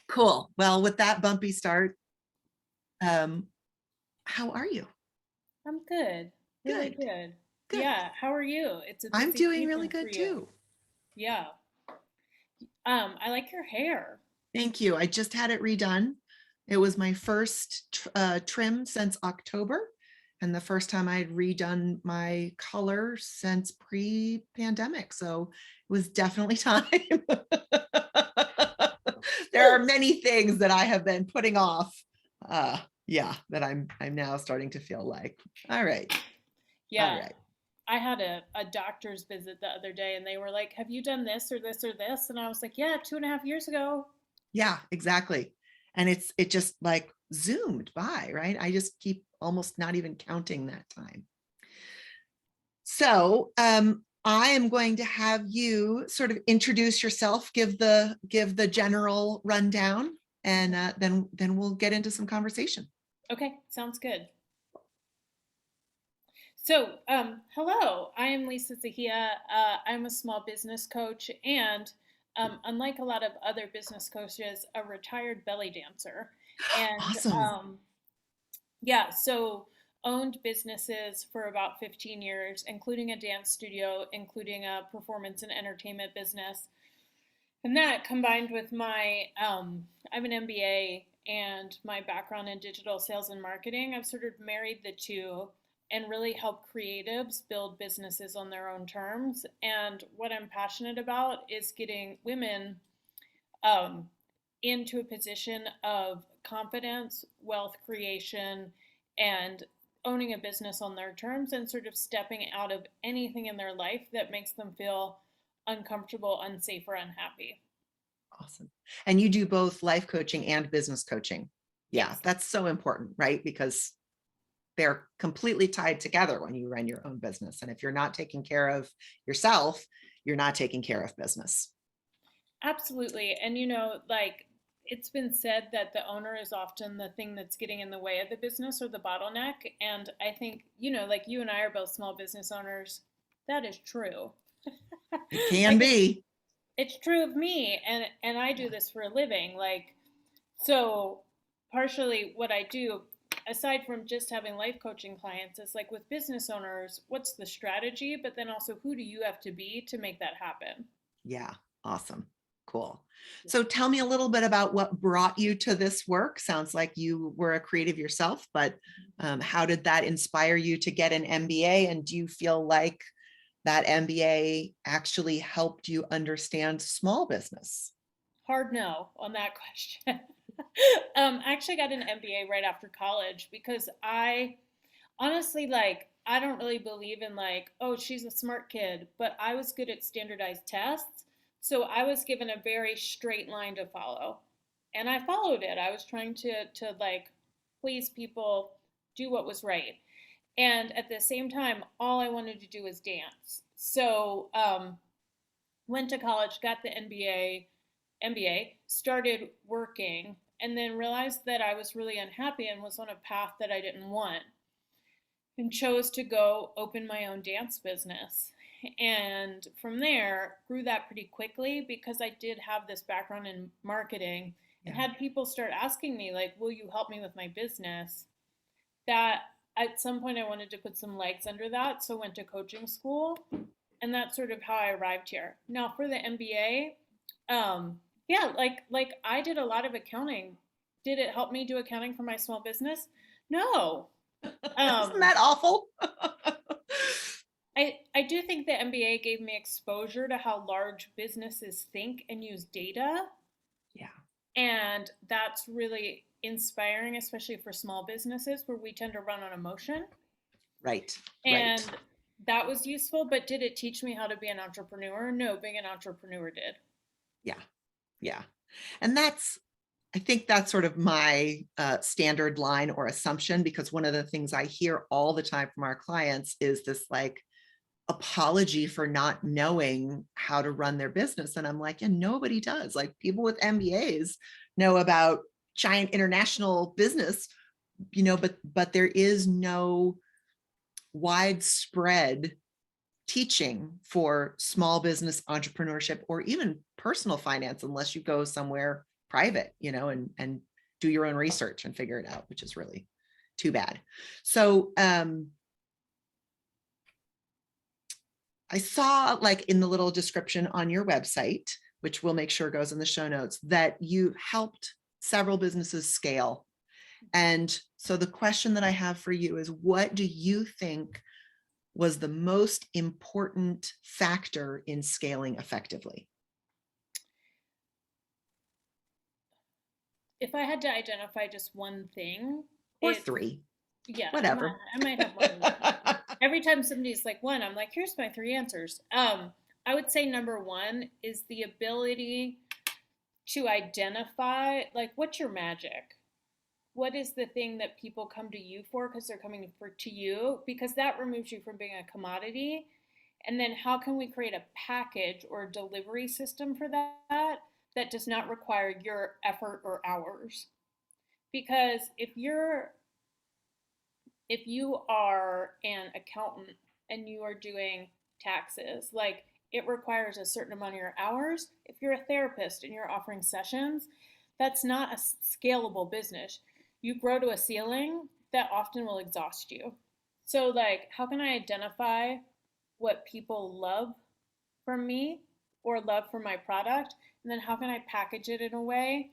Cool. Well, with that bumpy start, um, how are you? I'm good. Really Good, good. good. Yeah, how are you? It's a I'm busy doing really season for good you. too. Yeah. I like your hair. Thank you. I just had it redone. It was my first trim since October, and the first time I had redone my color since pre-pandemic. So it was definitely time. There are many things that I have been putting off. Yeah, that I'm now starting to feel like, all right, all Yeah. right. I had a doctor's visit the other day and they were like, "Have you done this or this or this?" And I was like, "Yeah, 2.5 years ago." Yeah, exactly. And it just like zoomed by, right? I just keep almost not even counting that time. So I am going to have you sort of introduce yourself, give the general rundown, and then we'll get into some conversation. Okay, sounds good. So, hello, I am Lisa Zahiya. I'm a small business coach and, unlike a lot of other business coaches, a retired belly dancer. And Awesome. yeah, so owned businesses for about 15 years, including a dance studio, including a performance and entertainment business. And that combined with I have an MBA and my background in digital sales and marketing, I've sort of married the two and really help creatives build businesses on their own terms. And what I'm passionate about is getting women um, into a position of confidence, wealth creation, and owning a business on their terms and sort of stepping out of anything in their life that makes them feel uncomfortable, unsafe, or unhappy. Awesome. And you do both life coaching and business coaching. Yeah, Yes, that's so important, right? Because they're completely tied together when you run your own business. And if you're not taking care of yourself, you're not taking care of business. absolutely. And like it's been said that the owner is often the thing that's getting in the way of the business or the bottleneck. And I think, like you and I are both small business owners. That is true. It can Like be. it's true of me and I do Yeah. this for a living. Like so partially what I do aside from just having life coaching clients is like with business owners, what's the strategy, but then also who do you have to be to make that happen? Yeah. Awesome. Cool. So tell me a little bit about what brought you to this work. Sounds like you were a creative yourself, but how did that inspire you to get an MBA? And do you feel like that MBA actually helped you understand small business? Hard no on that question. I actually got an MBA right after college because I honestly like I don't really believe in like, oh, she's a smart kid, but I was good at standardized tests. So I was given a very straight line to follow. And I followed it. I was trying to like please people, do what was right. And at the same time, all I wanted to do was dance. So went to college, got the MBA, started working, and then realized that I was really unhappy and was on a path that I didn't want, and chose to go open my own dance business. And from there, grew that pretty quickly because I did have this background in marketing and Yeah. had people start asking me, like, will you help me with my business? That at some point I wanted to put some legs under that. So went to coaching school and that's sort of how I arrived here. Now for the MBA, yeah, like I did a lot of accounting. Did it help me do accounting for my small business? No. Isn't Um, that awful? I do think the MBA gave me exposure to how large businesses think and use data, Yeah. and that's really inspiring, especially for small businesses where we tend to run on emotion. Right. Right. And that was useful, but did it teach me how to be an entrepreneur? No, being an entrepreneur did. Yeah. Yeah. And I think that's sort of my standard line or assumption, because one of the things I hear all the time from our clients is this like apology for not knowing how to run their business. And I'm like, yeah, nobody does. Like people with MBAs know about giant international business, but there is no widespread teaching for small business entrepreneurship or even personal finance unless you go somewhere private, and do your own research and figure it out, which is really too bad. So I saw like in the little description on your website, which we'll make sure goes in the show notes, that you helped several businesses scale. And so the question that I have for you is, what do you think was the most important factor in scaling effectively? If I had to identify just one thing, Or it's, three, yeah, whatever. I might have more than that. Every time somebody's like one, I'm like, here's my three answers. I would say number one is the ability to identify, like, what's your magic? What is the thing that people come to you for because they're coming for to you? Because that removes you from being a commodity. And then how can we create a package or a delivery system for that that does not require your effort or hours? Because if you are an accountant and you are doing taxes, like, it requires a certain amount of your hours. If you're a therapist and you're offering sessions, that's not a scalable business. You grow to a ceiling that often will exhaust you. So, like, how can I identify what people love from me or love for my product? And then how can I package it in a way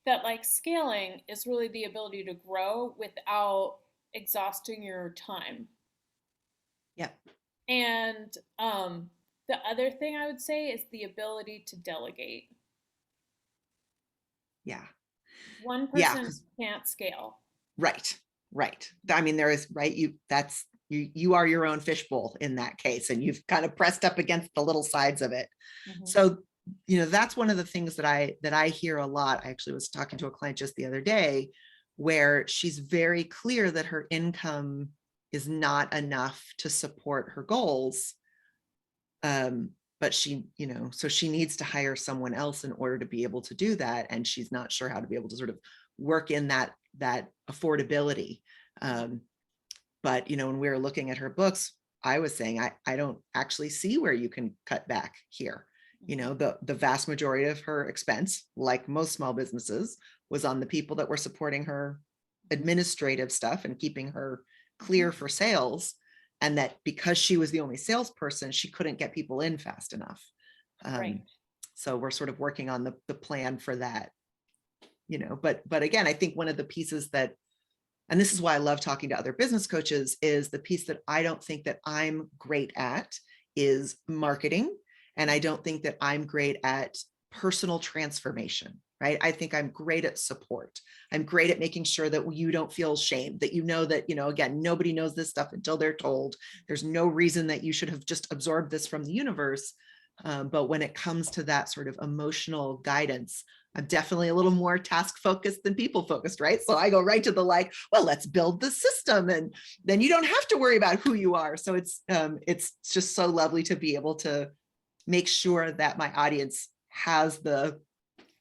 that, like, scaling is really the ability to grow without exhausting your time. Yep. And the other thing I would say is the ability to delegate. Yeah. One Yeah. person can't scale. Right. Right. I mean, there is, right. You are your own fishbowl in that case, and you've kind of pressed up against the little sides of it. Mm-hmm. So, that's one of the things that I hear a lot. I actually was talking to a client just the other day where she's very clear that her income is not enough to support her goals. But so she needs to hire someone else in order to be able to do that. And she's not sure how to be able to sort of work in that affordability. But when we were looking at her books, I was saying, I don't actually see where you can cut back here. The vast majority of her expense, like most small businesses, was on the people that were supporting her administrative stuff and keeping her clear for sales. And that because she was the only salesperson, she couldn't get people in fast enough. Right. So we're sort of working on the plan for that. But again, I think one of the pieces that, and this is why I love talking to other business coaches, is the piece that I don't think that I'm great at is marketing. And I don't think that I'm great at personal transformation, right? I think I'm great at support. I'm great at making sure that you don't feel shame, that that, again, nobody knows this stuff until they're told. There's no reason that you should have just absorbed this from the universe. But when it comes to that sort of emotional guidance, I'm definitely a little more task focused than people focused, right? So I go right to the well, let's build the system, and then you don't have to worry about who you are. So it's just so lovely to be able to make sure that my audience has the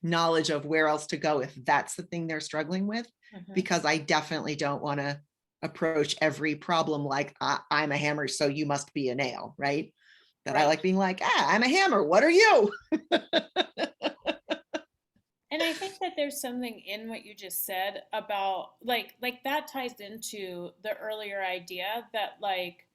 knowledge of where else to go if that's the thing they're struggling with, because I definitely don't want to approach every problem like I'm a hammer, so you must be a nail, right? That I like being like, I'm a hammer, what are you? And I think that there's something in what you just said about like that ties into the earlier idea that, like,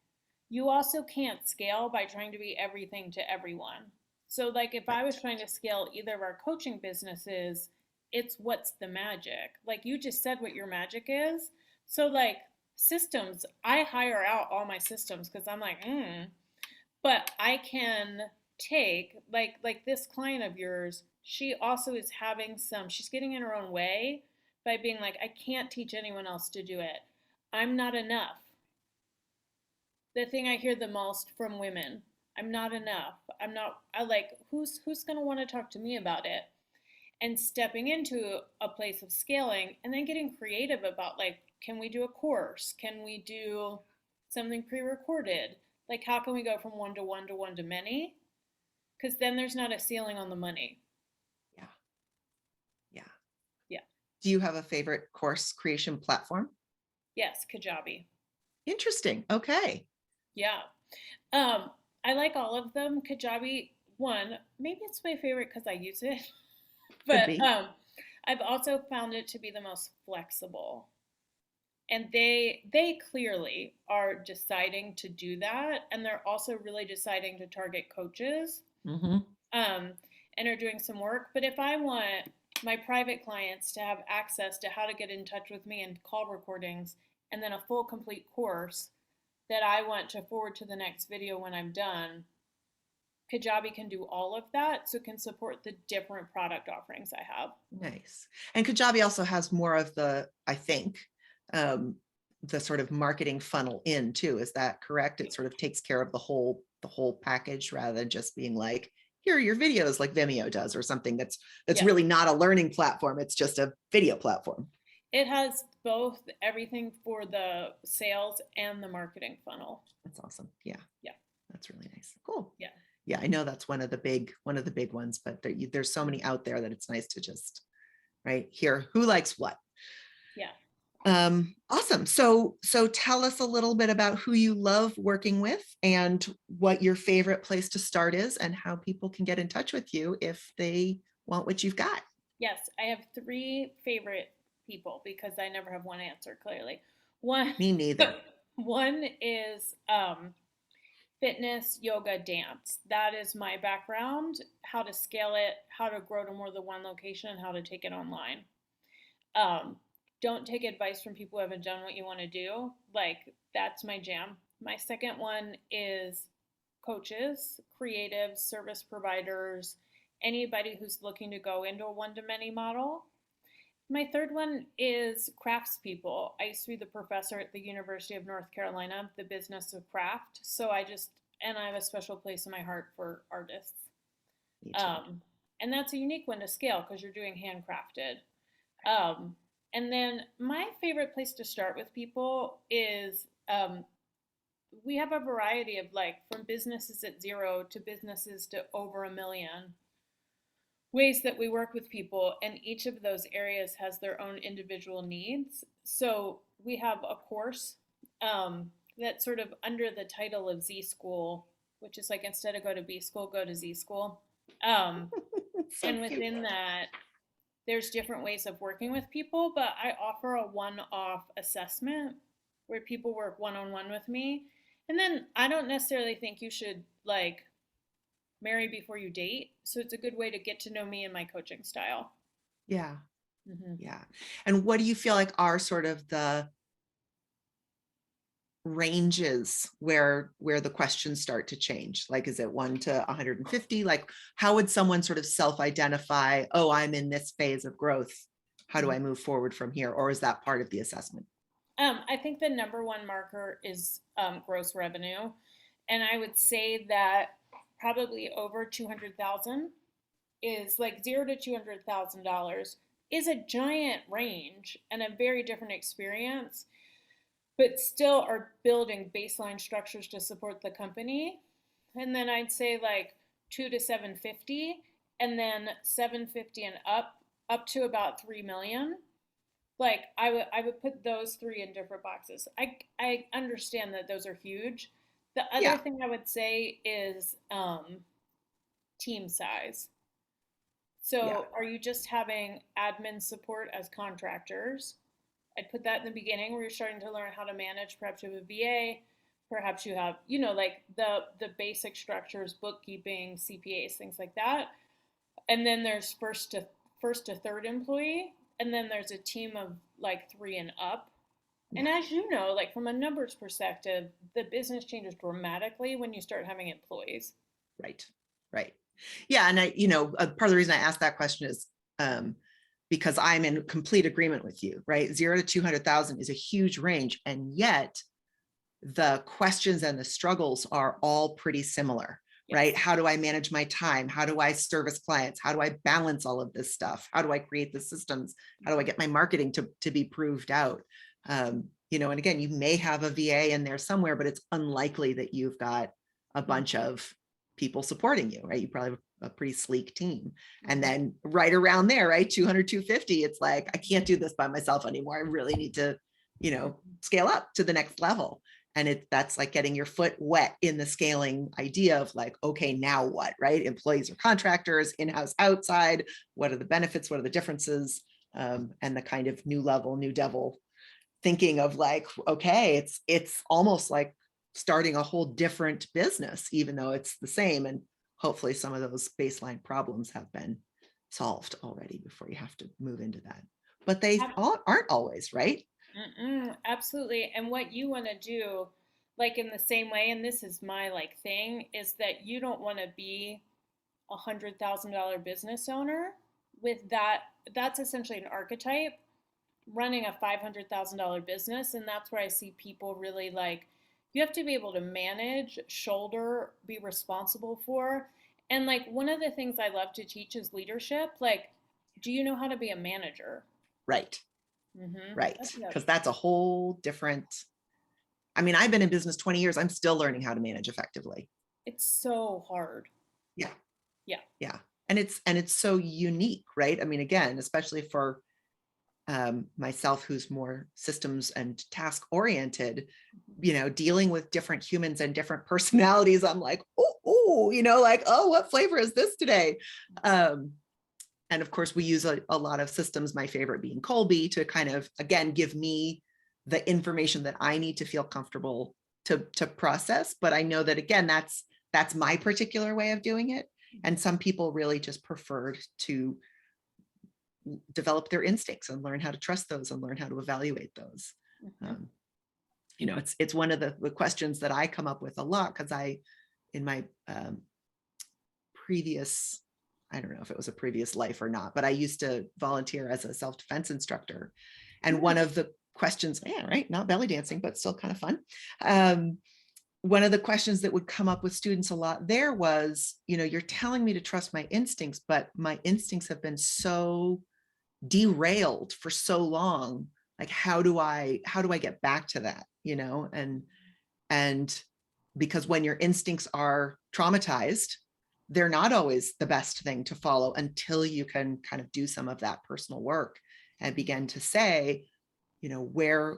you also can't scale by trying to be everything to everyone. So, like, if I was trying to scale either of our coaching businesses, it's what's the magic? Like, you just said what your magic is. So, like, systems, I hire out all my systems because I'm like, but I can take, like this client of yours, she also is having she's getting in her own way by being like, I can't teach anyone else to do it. I'm not enough. The thing I hear the most from women, I'm not enough. I like, who's going to want to talk to me about it? And stepping into a place of scaling and then getting creative about, like, can we do a course? Can we do something pre-recorded? Like, how can we go from one to one to one to many? Because then there's not a ceiling on the money. Yeah. Yeah. Yeah. Do you have a favorite course creation platform? Yes, Kajabi. Interesting. Okay. Yeah. I like all of them. Kajabi, one, maybe it's my favorite because I use it. Could But be. I've also found it to be the most flexible. And they clearly are deciding to do that, and they're also really deciding to target coaches, Hmm. um, and are doing some work. But if I want my private clients to have access to how to get in touch with me and call recordings, and then a full complete course that I want to forward to the next video when I'm done, Kajabi can do all of that, so it can support the different product offerings I have. Nice. And Kajabi also has more of the, I think, um, the sort of marketing funnel in too. Is that correct? It sort of takes care of the whole package rather than just being like, here are your videos like Vimeo does, or something that's Yes. really not a learning platform. It's just a video platform. It has both everything for the sales and the marketing funnel. That's awesome. Yeah. Yeah. That's really nice. Cool. Yeah. Yeah, I know that's one of the big ones, but there's so many out there that it's nice to just right hear who likes what. Yeah. Awesome. So tell us a little bit about who you love working with and what your favorite place to start is and how people can get in touch with you if they want what you've got. Yes, I have three favorite people because I never have one answer clearly. One Me neither. one is fitness, yoga, dance. That is my background, how to scale it, how to grow to more than one location, and how to take it online. Um, don't take advice from people who haven't done what you want to do. Like, that's my jam. My second one is coaches, creatives, service providers, anybody who's looking to go into a one to many model. My third one is craftspeople. I used to be the professor at the University of North Carolina, the business of craft. So and I have a special place in my heart for artists. Me too. Um, and that's a unique one to scale because you're doing handcrafted. Um, and then my favorite place to start with people is we have a variety of like from businesses at zero to businesses to over 1 million ways that we work with people, and each of those areas has their own individual needs. So we have a course that's sort of under the title of Z School, which is like instead of go to B School, go to Z School. Um, So and cute. within that, there's different ways of working with people, but I offer a one off assessment where people work one on one with me. And then I don't necessarily think you should like marry before you date. So it's a good way to get to know me and my coaching style. Yeah. Mm-hmm. Yeah. And what do you feel like are sort of the ranges where the questions start to change? Like, is it 1 to 150? Like, how would someone sort of self-identify, oh, I'm in this phase of growth, how do I move forward from here? Or is that part of the assessment? I think the number one marker is gross revenue. And I would say that probably over 200,000 is like zero to $200,000 is a giant range and a very different experience, but still are building baseline structures to support the company. And then I'd say like 2 to 750, and then 750 and up to about 3 million. Like I would put those three in different boxes. I understand that those are huge. The other Yeah. thing I would say is team size. Yeah. So are you just having admin support as contractors? I'd put that in the beginning where you're starting to learn how to manage. Perhaps you have a VA, perhaps you have, like the basic structures, bookkeeping, CPAs, things like that. And then there's first to third employee, and then there's a team of like three and up. And Yeah. as you know, like from a numbers perspective, the business changes dramatically when you start having employees. Right. Right. Yeah. And part of the reason I asked that question is because I'm in complete agreement with you, right? 0 to 200,000 is a huge range. And yet the questions and the struggles are all pretty similar, Yes. right? How do I manage my time? How do I service clients? How do I balance all of this stuff? How do I create the systems? How do I get my marketing to be proved out? And again, you may have a VA in there somewhere, but it's unlikely that you've got a bunch of people supporting you, right? You probably have a pretty sleek team. And then right around there, right? 200, 250, it's like, I can't do this by myself anymore. I really need to, scale up to the next level. And that's like getting your foot wet in the scaling idea of like, okay, now what, right? Employees or contractors, in-house, outside, what are the benefits? What are the differences? and the kind of new level, new devil thinking of like, okay, it's almost like starting a whole different business, even though it's the same. And hopefully some of those baseline problems have been solved already before you have to move into that. But they all aren't always, right? Absolutely. And what you want to do, like in the same way, and this is my like thing, is that you don't want to be $100,000 business owner with that. That's essentially an archetype running a $500,000 business. And that's where I see people really like, you have to be able to manage, shoulder, be responsible for. And like one of the things I love to teach is leadership. Like, do you know how to be a manager? Right. Right. That's Because that's a whole different, I mean, I've been in business 20 years. I'm still learning how to manage effectively. it's so hard. Yeah. Yeah. Yeah. And it's so unique, right? I mean, again, especially for myself, who's more systems and task oriented, dealing with different humans and different personalities, I'm like, oh, like, oh, what flavor is this today? And of course, we use a lot of systems, my favorite being Colby, to kind of, again, give me the information that I need to feel comfortable to process. But I know that, again, that's my particular way of doing it. And some people really just preferred to develop their instincts and learn how to trust those and learn how to evaluate those. Um, it's one of the questions that I come up with a lot, because in my previous, I don't know if it was a previous life or not, but I used to volunteer as a self-defense instructor. And one of the questions, yeah, right, not belly dancing, but still kind of fun. One of the questions that would come up with students a lot there was, you're telling me to trust my instincts, but my instincts have been so derailed for so long. Like, how do I get back to that? And because when your instincts are traumatized, they're not always the best thing to follow until you can kind of do some of that personal work and begin to say, where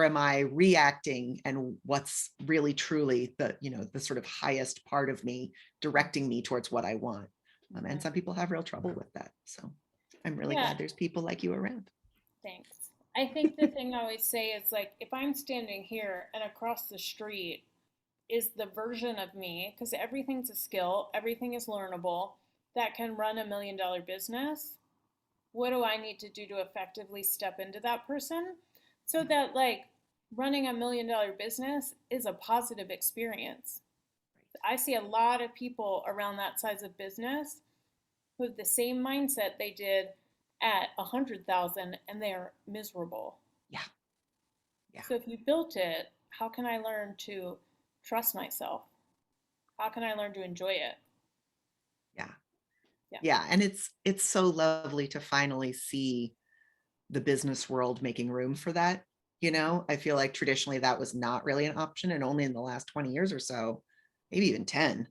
am I reacting, and what's really truly the sort of highest part of me directing me towards what I want. And some people have real trouble with that. So I'm really Yeah, glad there's people like you around. thanks. I think the thing I always say is like, if I'm standing here and across the street is the version of me, because everything's a skill, everything is learnable, that can run $1 million business, what do I need to do to effectively step into that person so that like running $1 million business is a positive experience? I see a lot of people around that size of business who have the same mindset they did at 100,000 and they're miserable. Yeah. Yeah. So if you built it, how can I learn to trust myself? How can I learn to enjoy it? Yeah. Yeah. Yeah. And it's so lovely to finally see the business world making room for that. I feel like traditionally that was not really an option. And only in the last 20 years or so, maybe even 10,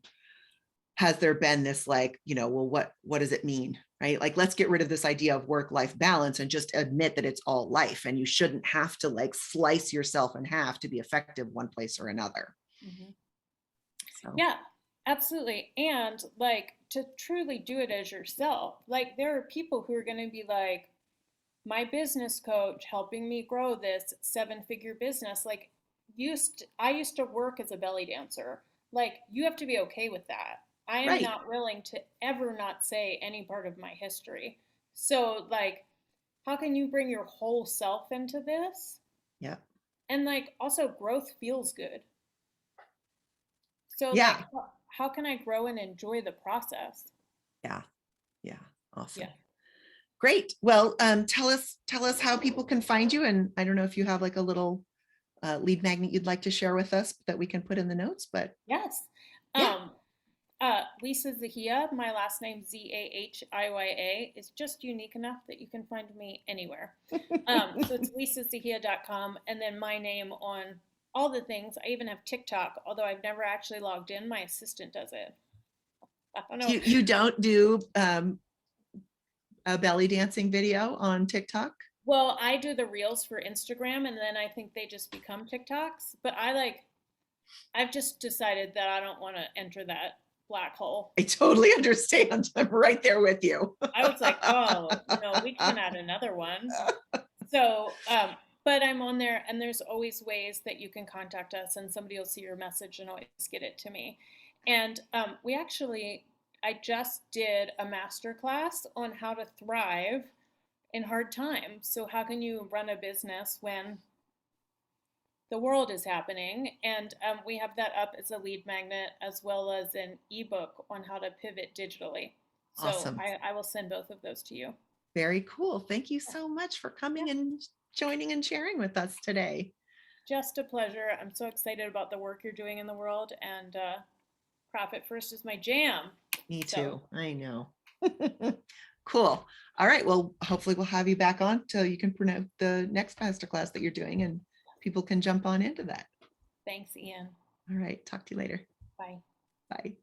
has there been this like, well, what does it mean? Right? Like, let's get rid of this idea of work-life balance and just admit that it's all life. And you shouldn't have to like slice yourself in half to be effective one place or another. Mm-hmm. So Yeah, absolutely. And like to truly do it as yourself. Like there are people who are going to be like, my business coach helping me grow this 7-figure business. Like I used to work as a belly dancer. Like you have to be okay with that. I am right. not willing to ever not say any part of my history. So like how can you bring your whole self into this? Yeah. And like also growth feels good. So like Yeah. how can I grow and enjoy the process? Yeah. Yeah. Awesome. Yeah. Great. Well, tell us how people can find you. And I don't know if you have like a little lead magnet you'd like to share with us that we can put in the notes, but Yes. yeah. Um, Lisa Zahiya, my last name Zahiya, is just unique enough that you can find me anywhere. So it's lisazahiya.com, and then my name on all the things. I even have TikTok, although I've never actually logged in. My assistant does it. I don't know. You don't do a belly dancing video on TikTok? Well, I do the reels for Instagram, and then I think they just become TikToks. But I've just decided that I don't want to enter that black hole. I totally understand. I'm right there with you. I was like, oh no, we can't add another one. So, but I'm on there, and there's always ways that you can contact us, and somebody will see your message and always get it to me. And I just did a master class on how to thrive in hard times. So, how can you run a business when the world is happening? And we have that up as a lead magnet as well as an ebook on how to pivot digitally. So, Awesome. I will send both of those to you. Very cool. Thank you so much for Yeah. coming and joining and sharing with us today. Just a pleasure. I'm so excited about the work you're doing in the world, and Profit First is my jam. Me So, too. I know. Cool. All right. Well, hopefully we'll have you back on so you can promote the next masterclass that you're doing and people can jump on into that. thanks, Ian. All right. Talk to you later. Bye. Bye.